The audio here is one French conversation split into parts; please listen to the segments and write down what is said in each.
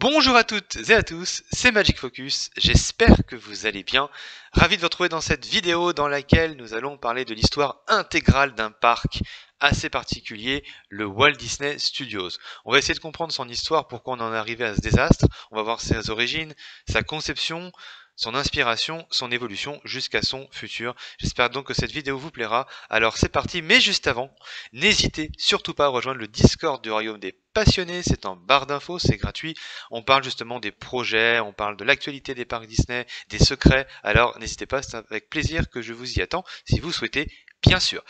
Bonjour à toutes et à tous, c'est Magic Focus, j'espère que vous allez bien. Ravi de vous retrouver dans cette vidéo dans laquelle nous allons parler de l'histoire intégrale d'un parc assez particulier, le Walt Disney Studios. On va essayer de comprendre son histoire, pourquoi on en est arrivé à ce désastre, on va voir ses origines, sa conception, son inspiration, son évolution jusqu'à son futur. J'espère donc que cette vidéo vous plaira. Alors c'est parti, mais juste avant, n'hésitez surtout pas à rejoindre le Discord du Royaume des Passionnés, c'est en barre d'infos, c'est gratuit. On parle justement des projets, on parle de l'actualité des parcs Disney, des secrets. Alors n'hésitez pas, c'est avec plaisir que je vous y attends si vous souhaitez, bien sûr.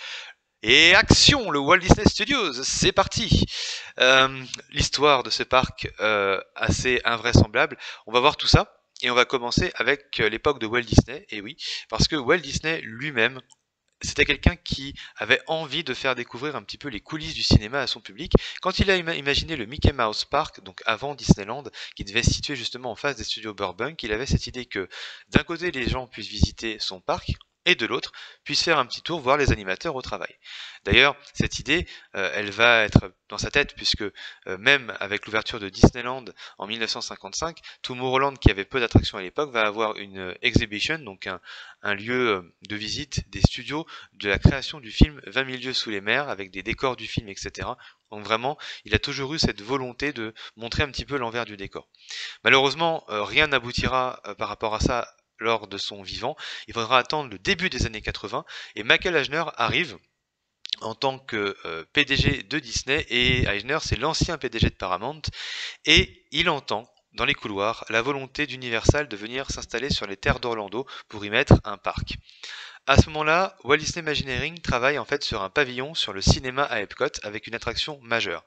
Et action, le Walt Disney Studios, c'est parti. L'histoire de ce parc assez invraisemblable, on va voir tout ça. Et on va commencer avec l'époque de Walt Disney, et oui, parce que Walt Disney lui-même, c'était quelqu'un qui avait envie de faire découvrir un petit peu les coulisses du cinéma à son public. Quand il a imaginé le Mickey Mouse Park, donc avant Disneyland, qui devait se situer justement en face des studios Burbank, il avait cette idée que d'un côté les gens puissent visiter son parc, et de l'autre, puissent faire un petit tour, voir les animateurs au travail. D'ailleurs, cette idée, elle va être dans sa tête, puisque même avec l'ouverture de Disneyland en 1955, Tomorrowland, qui avait peu d'attractions à l'époque, va avoir une exhibition, donc un lieu de visite des studios de la création du film 20 000 lieues sous les mers, avec des décors du film, etc. Donc vraiment, il a toujours eu cette volonté de montrer un petit peu l'envers du décor. Malheureusement, rien n'aboutira par rapport à ça lors de son vivant. Il faudra attendre le début des années 80 et Michael Eisner arrive en tant que PDG de Disney, et Eisner c'est l'ancien PDG de Paramount, et il entend dans les couloirs la volonté d'Universal de venir s'installer sur les terres d'Orlando pour y mettre un parc. À ce moment-là, Walt Disney Imagineering travaille en fait sur un pavillon sur le cinéma à Epcot avec une attraction majeure.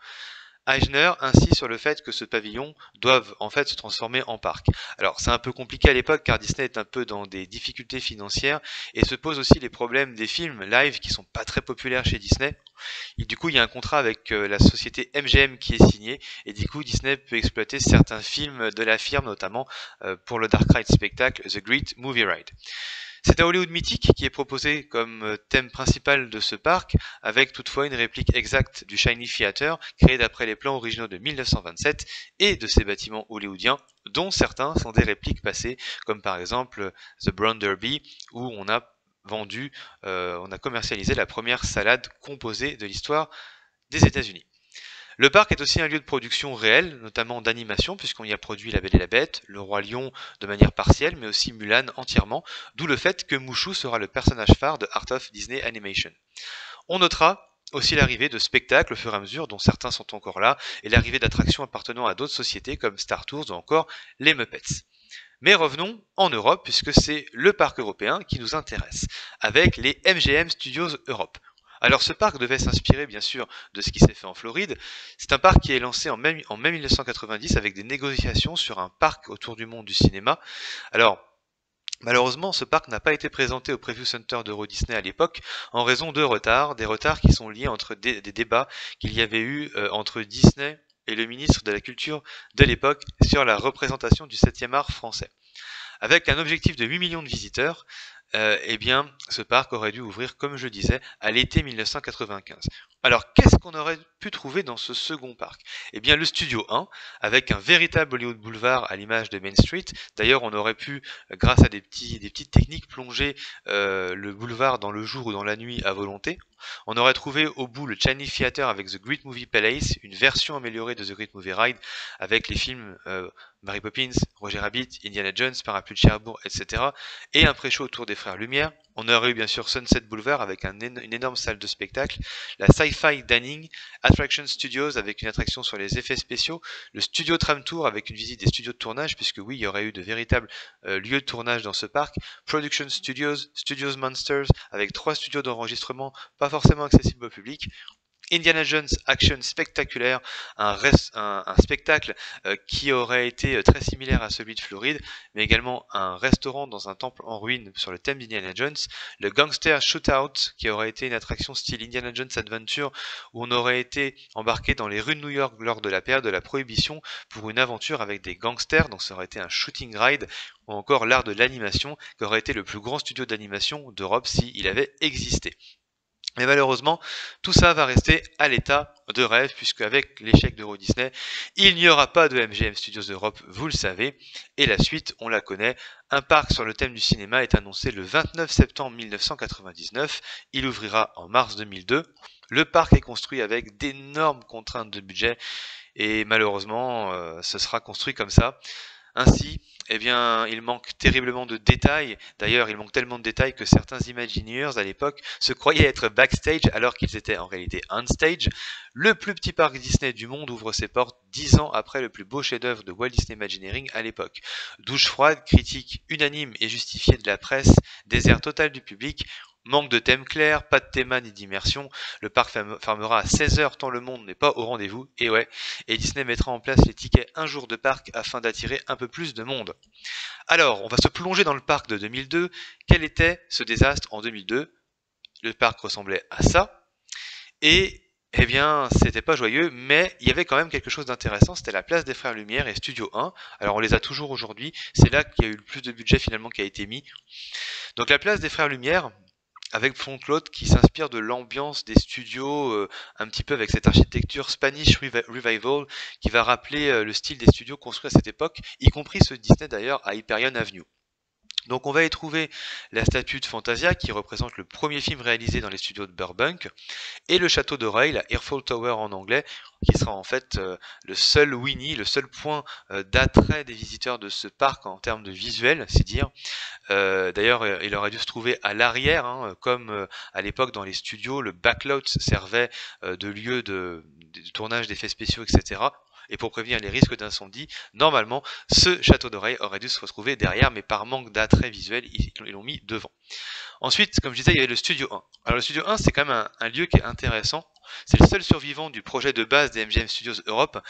Eisner insiste sur le fait que ce pavillon doive en fait se transformer en parc. Alors c'est un peu compliqué à l'époque car Disney est un peu dans des difficultés financières et se pose aussi les problèmes des films live qui sont pas très populaires chez Disney. Et du coup il y a un contrat avec la société MGM qui est signé et du coup Disney peut exploiter certains films de la firme notamment pour le Dark Ride spectacle The Great Movie Ride. C'est un Hollywood mythique qui est proposé comme thème principal de ce parc, avec toutefois une réplique exacte du Shiny Theater, créé d'après les plans originaux de 1927, et de ces bâtiments hollywoodiens, dont certains sont des répliques passées, comme par exemple The Brown Derby, où on a commercialisé la première salade composée de l'histoire des États-Unis. Le parc est aussi un lieu de production réel, notamment d'animation, puisqu'on y a produit La Belle et la Bête, Le Roi Lion de manière partielle, mais aussi Mulan entièrement, d'où le fait que Mushu sera le personnage phare de Art of Disney Animation. On notera aussi l'arrivée de spectacles au fur et à mesure, dont certains sont encore là, et l'arrivée d'attractions appartenant à d'autres sociétés comme Star Tours ou encore les Muppets. Mais revenons en Europe, puisque c'est le parc européen qui nous intéresse, avec les MGM Studios Europe. Alors ce parc devait s'inspirer bien sûr de ce qui s'est fait en Floride. C'est un parc qui est lancé en mai 1990 avec des négociations sur un parc autour du monde du cinéma. Alors malheureusement, ce parc n'a pas été présenté au Preview Center d'Euro Disney à l'époque en raison de retards, des retards qui sont liés entre des débats qu'il y avait eu entre Disney et le ministre de la Culture de l'époque sur la représentation du 7e art français. Avec un objectif de 8 millions de visiteurs, eh bien, ce parc aurait dû ouvrir, comme je disais, à l'été 1995. Alors, qu'est-ce qu'on aurait pu trouver dans ce second parc? Eh bien, le Studio 1, avec un véritable Hollywood Boulevard à l'image de Main Street. D'ailleurs, on aurait pu, grâce à des petites techniques, plonger le boulevard dans le jour ou dans la nuit à volonté. On aurait trouvé au bout le Chinese Theater avec The Great Movie Palace, une version améliorée de The Great Movie Ride avec les films Mary Poppins, Roger Rabbit, Indiana Jones, Parapluie de Cherbourg, etc. et un pré-show autour des Frères Lumière. On aurait eu bien sûr Sunset Boulevard avec une énorme salle de spectacle, la Sci-Fi Dining, Attraction Studios avec une attraction sur les effets spéciaux, le Studio Tram Tour avec une visite des studios de tournage, puisque oui, il y aurait eu de véritables lieux de tournage dans ce parc, Production Studios, Studios Monsters avec 3 studios d'enregistrement pas forcément accessibles au public, Indiana Jones Action Spectaculaire, un spectacle qui aurait été très similaire à celui de Floride, mais également un restaurant dans un temple en ruine sur le thème d'Indiana Jones, le Gangster Shootout, qui aurait été une attraction style Indiana Jones Adventure, où on aurait été embarqué dans les rues de New York lors de la période de la Prohibition pour une aventure avec des gangsters, donc ça aurait été un shooting ride, ou encore l'art de l'animation, qui aurait été le plus grand studio d'animation d'Europe s'il avait existé. Mais malheureusement, tout ça va rester à l'état de rêve, puisque avec l'échec d'Euro Disney, il n'y aura pas de MGM Studios Europe, vous le savez, et la suite, on la connaît. Un parc sur le thème du cinéma est annoncé le 29 septembre 1999, il ouvrira en mars 2002. Le parc est construit avec d'énormes contraintes de budget, et malheureusement, ce sera construit comme ça. Ainsi, eh bien, il manque terriblement de détails. D'ailleurs, il manque tellement de détails que certains Imagineers à l'époque se croyaient être backstage alors qu'ils étaient en réalité on-stage. Le plus petit parc Disney du monde ouvre ses portes 10 ans après le plus beau chef-d'œuvre de Walt Disney Imagineering à l'époque. Douche froide, critique unanime et justifiée de la presse, désert total du public, manque de thème clair, pas de théma ni d'immersion. Le parc fermera à 16 h tant le monde n'est pas au rendez-vous. Et ouais, et Disney mettra en place les tickets un jour de parc afin d'attirer un peu plus de monde. Alors, on va se plonger dans le parc de 2002. Quel était ce désastre en 2002? Le parc ressemblait à ça. Et eh bien, c'était pas joyeux, mais il y avait quand même quelque chose d'intéressant, c'était la place des Frères Lumière et Studio 1. Alors on les a toujours aujourd'hui, c'est là qu'il y a eu le plus de budget finalement qui a été mis. Donc la place des Frères Lumière, avec Font-Claude qui s'inspire de l'ambiance des studios, un petit peu avec cette architecture Spanish Revival qui va rappeler le style des studios construits à cette époque, y compris ceux de Disney d'ailleurs à Hyperion Avenue. Donc on va y trouver la statue de Fantasia qui représente le premier film réalisé dans les studios de Burbank et le château d'oreille, la Earful Tower en anglais, qui sera en fait le seul Winnie, le seul point d'attrait des visiteurs de ce parc en termes de visuel, c'est dire. D'ailleurs, il aurait dû se trouver à l'arrière, hein, comme à l'époque dans les studios, le backlot servait de lieu de tournage d'effets spéciaux, etc. Et pour prévenir les risques d'incendie, normalement, ce château d'oreille aurait dû se retrouver derrière, mais par manque d'attrait visuel, ils l'ont mis devant. Ensuite, comme je disais, il y avait le Studio 1. Alors le Studio 1, c'est quand même un lieu qui est intéressant. C'est le seul survivant du projet de base des MGM Studios Europe.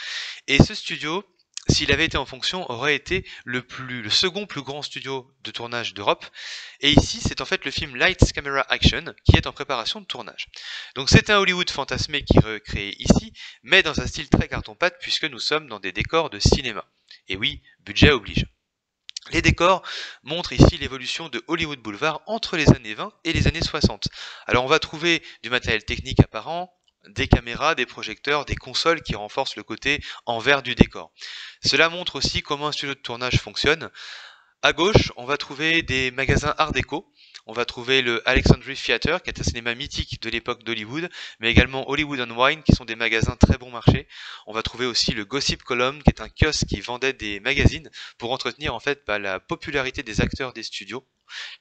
Et ce studio, s'il avait été en fonction, aurait été le second plus grand studio de tournage d'Europe. Et ici, c'est en fait le film Lights Camera Action qui est en préparation de tournage. Donc c'est un Hollywood fantasmé qui est recréé ici, mais dans un style très carton-pâte puisque nous sommes dans des décors de cinéma. Et oui, budget oblige. Les décors montrent ici l'évolution de Hollywood Boulevard entre les années 20 et les années 60. Alors on va trouver du matériel technique apparent, des caméras, des projecteurs, des consoles qui renforcent le côté envers du décor. Cela montre aussi comment un studio de tournage fonctionne. À gauche, on va trouver des magasins art déco. On va trouver le Alexandria Theatre, qui est un cinéma mythique de l'époque d'Hollywood, mais également Hollywood and Wine, qui sont des magasins très bon marché. On va trouver aussi le Gossip Column, qui est un kiosque qui vendait des magazines pour entretenir en fait la popularité des acteurs des studios.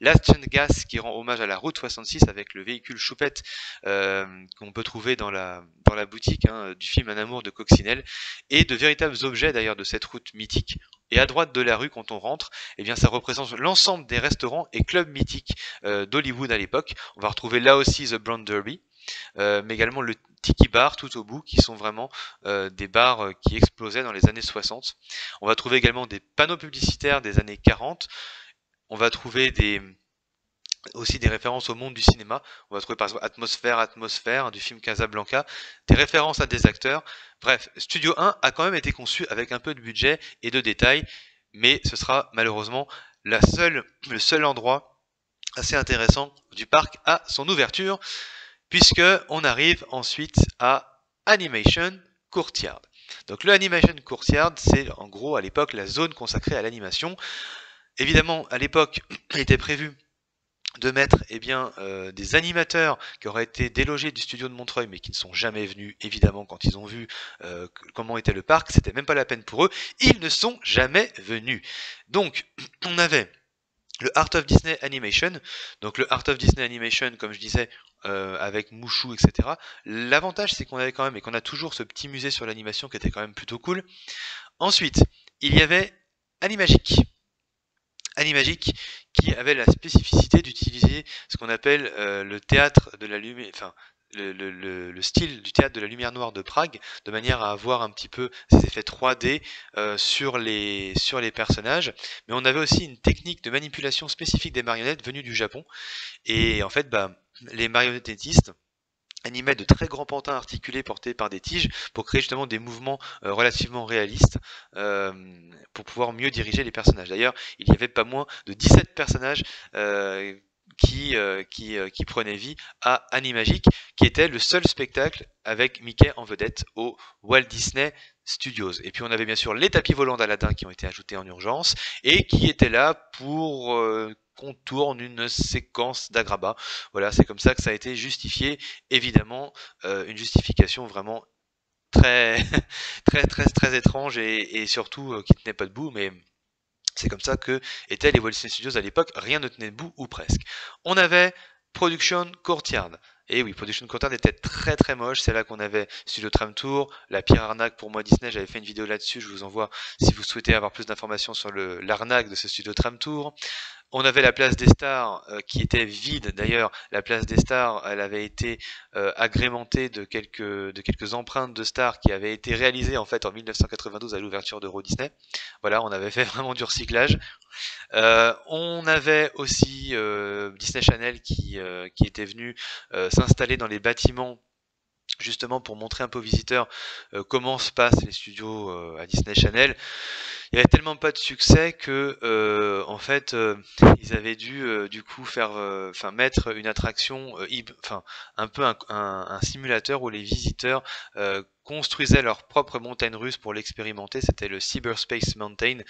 Last Chance Gas, qui rend hommage à la route 66 avec le véhicule Choupette qu'on peut trouver dans la boutique du film Un amour de Coccinelle, et de véritables objets d'ailleurs de cette route mythique. Et à droite de la rue, quand on rentre, eh bien, ça représente l'ensemble des restaurants et clubs mythiques d'Hollywood à l'époque. On va retrouver là aussi The Brown Derby, mais également le Tiki Bar tout au bout, qui sont vraiment des bars qui explosaient dans les années 60. On va trouver également des panneaux publicitaires des années 40. On va trouver aussi des références au monde du cinéma. On va trouver par exemple Atmosphère du film Casablanca, des références à des acteurs. Bref, Studio 1 a quand même été conçu avec un peu de budget et de détails, mais ce sera malheureusement le seul endroit assez intéressant du parc à son ouverture, puisque on arrive ensuite à Animation Courtyard. Donc le Animation Courtyard, c'est en gros à l'époque la zone consacrée à l'animation. Évidemment, à l'époque, il était prévu de mettre des animateurs qui auraient été délogés du studio de Montreuil mais qui ne sont jamais venus, évidemment, quand ils ont vu comment était le parc, c'était même pas la peine pour eux, ils ne sont jamais venus. Donc, on avait le Art of Disney Animation, donc le Art of Disney Animation, comme je disais, avec Mouchou, etc. L'avantage, c'est qu'on avait quand même, et qu'on a toujours ce petit musée sur l'animation qui était quand même plutôt cool. Ensuite, il y avait Animagic. Animagic qui avait la spécificité d'utiliser ce qu'on appelle le théâtre de la lumière, enfin le style du théâtre de la lumière noire de Prague, de manière à avoir un petit peu ces effets 3D sur les personnages. Mais on avait aussi une technique de manipulation spécifique des marionnettes venues du Japon. Et en fait, les marionnettistes animaient de très grands pantins articulés portés par des tiges pour créer justement des mouvements relativement réalistes pour pouvoir mieux diriger les personnages. D'ailleurs, il y avait pas moins de 17 personnages qui prenait vie à Animagic, qui était le seul spectacle avec Mickey en vedette au Walt Disney Studios. Et puis on avait bien sûr les tapis volants d'Aladin qui ont été ajoutés en urgence et qui étaient là pour qu'on tourne une séquence d'Agraba. Voilà, c'est comme ça que ça a été justifié. Évidemment, une justification vraiment très très étrange et surtout qui tenait pas debout, mais c'est comme ça que étaient les Walt Disney Studios à l'époque, rien ne tenait debout ou presque. On avait Production Courtyard. Et oui, Production Courtyard était très très moche, c'est là qu'on avait Studio Tram Tour, la pire arnaque pour moi Disney, j'avais fait une vidéo là-dessus, je vous envoie si vous souhaitez avoir plus d'informations sur l'arnaque de ce Studio Tram Tour. On avait la place des stars qui était vide. D'ailleurs, la place des stars, elle avait été agrémentée de quelques empreintes de stars qui avaient été réalisées en fait en 1992 à l'ouverture d'Euro Disney. Voilà, on avait fait vraiment du recyclage. On avait aussi Disney Channel qui était venu s'installer dans les bâtiments justement pour montrer un peu aux visiteurs comment se passent les studios à Disney Channel. Il y avait tellement pas de succès que en fait ils avaient dû du coup faire mettre une attraction un peu un simulateur où les visiteurs construisaient leur propre montagne russe pour l'expérimenter. C'était le Cyberspace Mountain.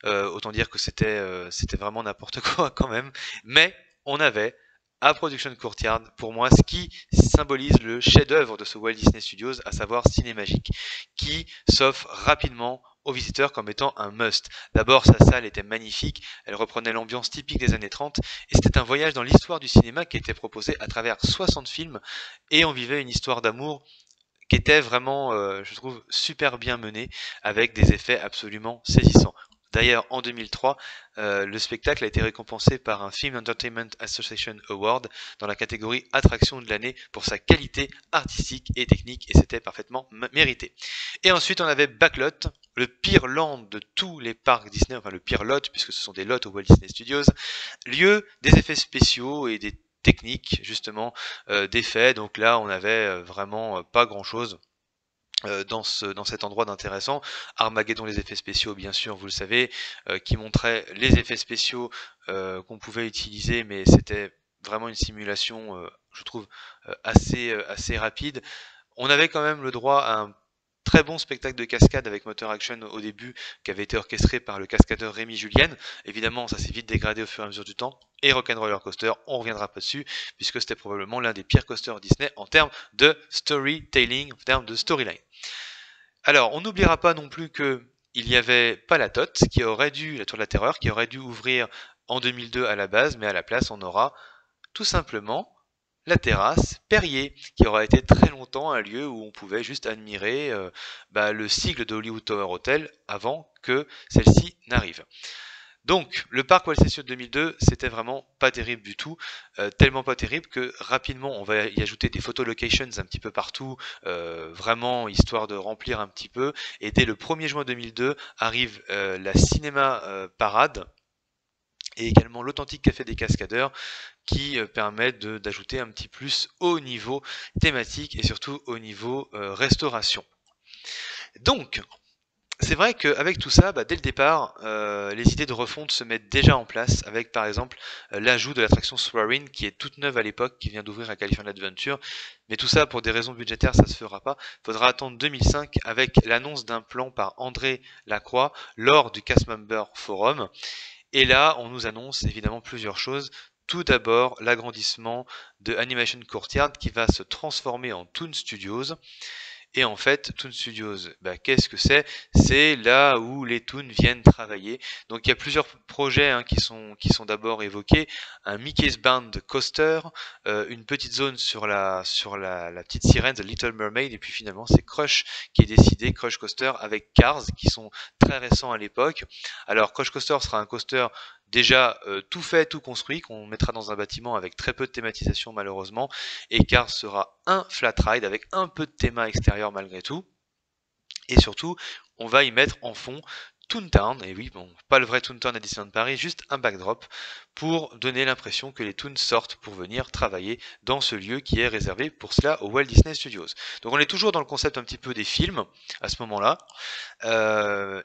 Autant dire que c'était vraiment n'importe quoi quand même. Mais on avait à Production Courtyard, pour moi, ce qui symbolise le chef-d'œuvre de ce Walt Disney Studios, à savoir Cinémagique, qui s'offre rapidement aux visiteurs comme étant un must. D'abord, sa salle était magnifique, elle reprenait l'ambiance typique des années 30, et c'était un voyage dans l'histoire du cinéma qui était proposé à travers 60 films, et on vivait une histoire d'amour qui était vraiment, je trouve, super bien menée, avec des effets absolument saisissants. D'ailleurs, en 2003, le spectacle a été récompensé par un Film Entertainment Association Award dans la catégorie Attraction de l'année pour sa qualité artistique et technique, et c'était parfaitement mérité. Et ensuite, on avait Backlot, le pire land de tous les parcs Disney, enfin le pire lot, puisque ce sont des lots au Walt Disney Studios, lieu des effets spéciaux et des techniques, justement, d'effets. Donc là, on avait vraiment pas grand-chose dans cet endroit d'intéressant. Armageddon, les effets spéciaux, bien sûr, vous le savez, qui montrait les effets spéciaux qu'on pouvait utiliser, mais c'était vraiment une simulation, je trouve, assez rapide. On avait quand même le droit à un très bon spectacle de cascade avec moteur action au début, qui avait été orchestré par le cascadeur Rémi Julien. Évidemment, ça s'est vite dégradé au fur et à mesure du temps. Et Rock'n'Roller Coaster, on reviendra pas dessus, puisque c'était probablement l'un des pires coasters Disney en termes de storytelling, en termes de storyline. Alors, on n'oubliera pas non plus que il y avait Palatot, la Tour de la Terreur, qui aurait dû ouvrir en 2002 à la base, mais à la place, on aura tout simplement la terrasse Perrier, qui aura été très longtemps un lieu où on pouvait juste admirer le sigle de Hollywood Tower Hotel avant que celle-ci n'arrive. Donc, le parc Walt Disney Studios 2002, c'était vraiment pas terrible du tout, tellement pas terrible que rapidement on va y ajouter des photo locations un petit peu partout, vraiment histoire de remplir un petit peu. Et dès le 1er juin 2002 arrive la cinéma parade et également l'authentique café des cascadeurs qui permettent d'ajouter un petit plus au niveau thématique et surtout au niveau restauration. Donc, c'est vrai qu'avec tout ça, dès le départ, les idées de refonte se mettent déjà en place avec par exemple l'ajout de l'attraction Soarin' qui est toute neuve à l'époque, qui vient d'ouvrir à California Adventure. Mais tout ça, pour des raisons budgétaires, ça se fera pas. Il faudra attendre 2005 avec l'annonce d'un plan par André Lacroix lors du Cast Member Forum. Et là, on nous annonce évidemment plusieurs choses. Tout d'abord, l'agrandissement de Animation Courtyard qui va se transformer en Toon Studios. Et en fait, Toon Studios, qu'est-ce que c'est? C'est là où les Toons viennent travailler. Donc il y a plusieurs projets qui sont d'abord évoqués. Un Mickey's Band Coaster, une petite zone sur la petite sirène, The Little Mermaid, et puis finalement c'est Crush qui est décidé, Crush Coaster avec Cars, qui sont très récents à l'époque. Alors Crush Coaster sera un coaster déjà tout fait, tout construit, qu'on mettra dans un bâtiment avec très peu de thématisation malheureusement, et Cars sera un flat ride avec un peu de théma extérieur malgré tout, et surtout on va y mettre en fond Toontown, et oui, bon, pas le vrai Toontown à Disneyland Paris, juste un backdrop pour donner l'impression que les Toons sortent pour venir travailler dans ce lieu qui est réservé pour cela au Walt Disney Studios. Donc on est toujours dans le concept un petit peu des films à ce moment-là,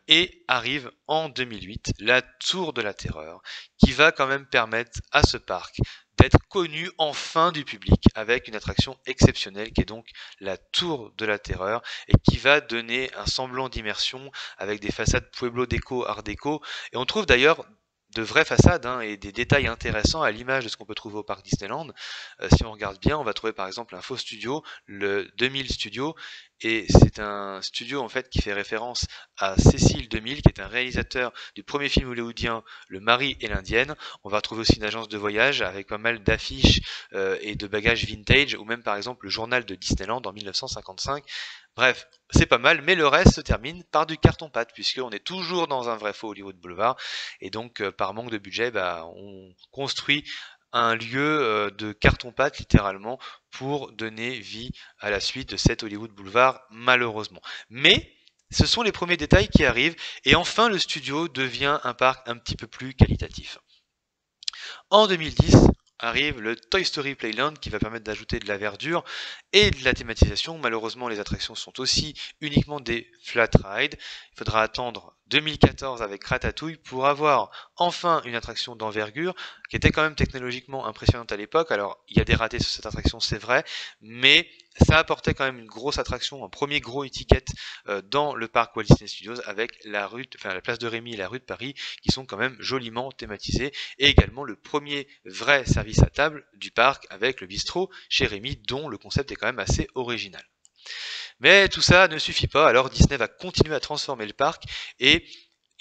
et arrive en 2008 la Tour de la Terreur, qui va quand même permettre à ce parc d'être connu enfin du public avec une attraction exceptionnelle qui est donc la Tour de la Terreur et qui va donner un semblant d'immersion avec des façades Pueblo déco, Art déco, et on trouve d'ailleurs de vraies façades et des détails intéressants à l'image de ce qu'on peut trouver au parc Disneyland. Si on regarde bien, on va trouver par exemple un faux studio, le 2000 Studio, et c'est un studio en fait qui fait référence à Cecil 2000, qui est un réalisateur du premier film hollywoodien Le Mari et l'Indienne. On va trouver aussi une agence de voyage avec pas mal d'affiches et de bagages vintage, ou même par exemple le journal de Disneyland en 1955. Bref, c'est pas mal, mais le reste se termine par du carton-pâte, puisqu'on est toujours dans un vrai faux Hollywood Boulevard, et donc par manque de budget, on construit un lieu de carton-pâte littéralement pour donner vie à la suite de cet Hollywood Boulevard, malheureusement. Mais ce sont les premiers détails qui arrivent, et enfin le studio devient un parc un petit peu plus qualitatif. En 2010 arrive le Toy Story Playland qui va permettre d'ajouter de la verdure et de la thématisation. Malheureusement, les attractions sont aussi uniquement des flat rides. Il faudra attendre 2014 avec Ratatouille pour avoir enfin une attraction d'envergure qui était quand même technologiquement impressionnante à l'époque. Alors, il y a des ratés sur cette attraction, c'est vrai, mais ça apportait quand même une grosse attraction, un premier gros étiquette dans le parc Walt Disney Studios avec la place de Rémy et la rue de Paris qui sont quand même joliment thématisées, et également le premier vrai service à table du parc avec le bistrot chez Rémy dont le concept est quand même assez original. Mais tout ça ne suffit pas, alors Disney va continuer à transformer le parc et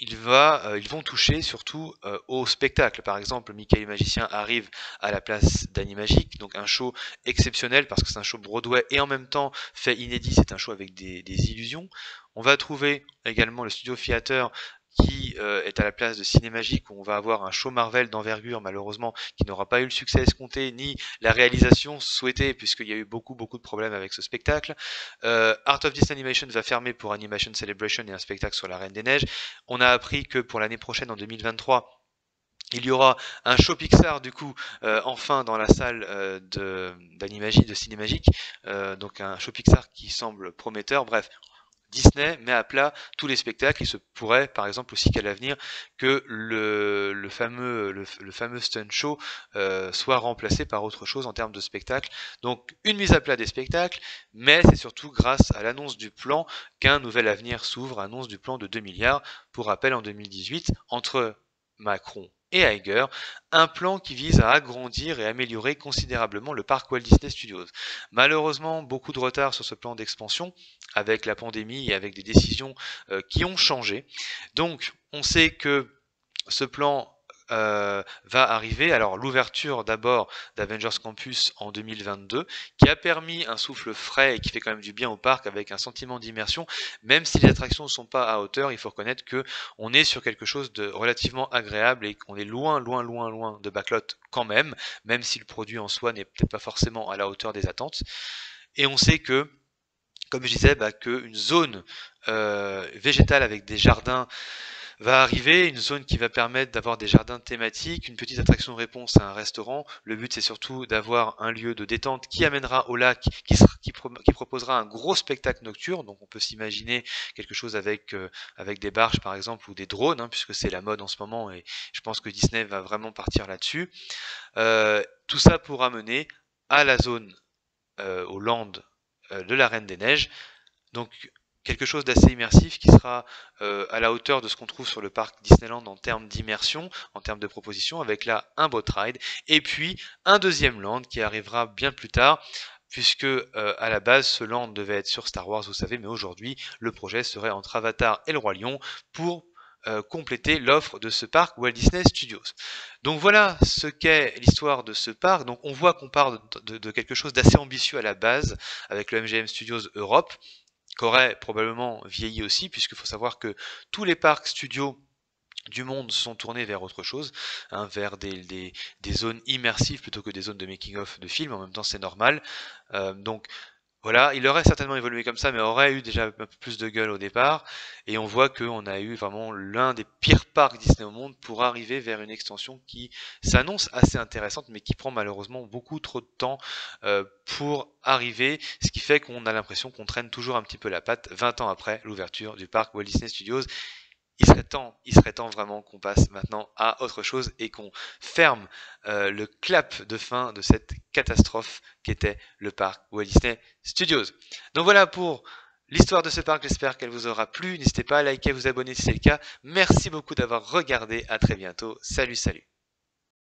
ils vont toucher surtout au spectacle. Par exemple, Mickey le Magicien arrive à la place d'Animagique, donc un show exceptionnel parce que c'est un show Broadway et en même temps fait inédit, c'est un show avec des illusions. On va trouver également le Studio Theater qui est à la place de Cinémagique, où on va avoir un show Marvel d'envergure, malheureusement, qui n'aura pas eu le succès escompté, ni la réalisation souhaitée, puisqu'il y a eu beaucoup de problèmes avec ce spectacle. Art of Disney Animation va fermer pour Animation Celebration et un spectacle sur la Reine des Neiges. On a appris que pour l'année prochaine, en 2023, il y aura un show Pixar du coup enfin dans la salle d'Animagie, de Cinémagique, donc un show Pixar qui semble prometteur. Bref, Disney met à plat tous les spectacles. Il se pourrait, par exemple, aussi qu'à l'avenir, que le fameux Stunt Show soit remplacé par autre chose en termes de spectacle. Donc, une mise à plat des spectacles, mais c'est surtout grâce à l'annonce du plan qu'un nouvel avenir s'ouvre, annonce du plan de 2 milliards. Pour rappel, en 2018, entre Macron et Iger, un plan qui vise à agrandir et améliorer considérablement le parc Walt Disney Studios. Malheureusement, beaucoup de retard sur ce plan d'expansion, avec la pandémie et avec des décisions qui ont changé. Donc, on sait que ce plan va arriver. Alors, l'ouverture d'abord d'Avengers Campus en 2022, qui a permis un souffle frais et qui fait quand même du bien au parc avec un sentiment d'immersion. Même si les attractions ne sont pas à hauteur, il faut reconnaître que on est sur quelque chose de relativement agréable et qu'on est loin de backlot quand même si le produit en soi n'est peut-être pas forcément à la hauteur des attentes. Et on sait que, comme je disais, qu'une zone végétale avec des jardins va arriver, une zone qui va permettre d'avoir des jardins thématiques, une petite attraction réponse à un restaurant. Le but, c'est surtout d'avoir un lieu de détente qui amènera au lac, qui proposera un gros spectacle nocturne. Donc on peut s'imaginer quelque chose avec des barges par exemple ou des drones, puisque c'est la mode en ce moment et je pense que Disney va vraiment partir là-dessus. Tout ça pour amener à la zone, au land de la Reine des Neiges. Donc quelque chose d'assez immersif qui sera à la hauteur de ce qu'on trouve sur le parc Disneyland en termes d'immersion, en termes de propositions, avec là un boat ride, et puis un deuxième land qui arrivera bien plus tard, puisque à la base ce land devait être sur Star Wars, vous savez, mais aujourd'hui le projet serait entre Avatar et le Roi Lion pour compléter l'offre de ce parc Walt Disney Studios. Donc voilà ce qu'est l'histoire de ce parc. Donc on voit qu'on part de quelque chose d'assez ambitieux à la base avec le MGM Studios Europe, qui aurait probablement vieilli aussi, puisqu'il faut savoir que tous les parcs studios du monde sont tournés vers autre chose, vers des zones immersives plutôt que des zones de making-of de films. En même temps, c'est normal. Donc voilà, il aurait certainement évolué comme ça, mais aurait eu déjà un peu plus de gueule au départ. Et on voit qu'on a eu vraiment l'un des pires parcs Disney au monde pour arriver vers une extension qui s'annonce assez intéressante, mais qui prend malheureusement beaucoup trop de temps pour arriver. Ce qui fait qu'on a l'impression qu'on traîne toujours un petit peu la patte 20 ans après l'ouverture du parc Walt Disney Studios. il serait temps vraiment qu'on passe maintenant à autre chose et qu'on ferme le clap de fin de cette catastrophe qu'était le parc Walt Disney Studios. Donc voilà pour l'histoire de ce parc, j'espère qu'elle vous aura plu. N'hésitez pas à liker, à vous abonner si c'est le cas. Merci beaucoup d'avoir regardé, à très bientôt. Salut, salut.